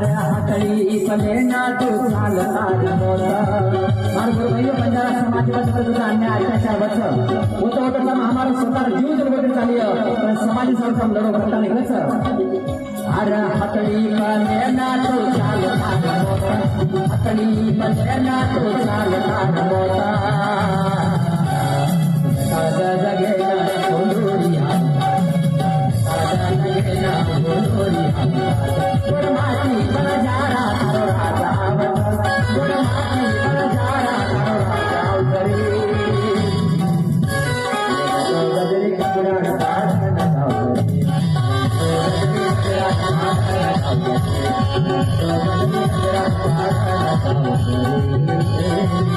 अरे हातळी पलेना तू चालता मार्ग बंजारा समाजाबद्दल अन्याय अत्याचार होतं होतं महामारी स्वतः जीव जगत चालली समाज सरकार लढो करता निघच अरे हातळी पलेना तू चालता हातळी पलेना तू चालता साधा जगेला बोलूया साधा जगेला बोलूया गुरमाती बंजारा करो राजा गुरमाती बंजारा करो राजा उतरी गजरे कपड़ा डालना गावरी गजरे कपड़ा डालना गावरी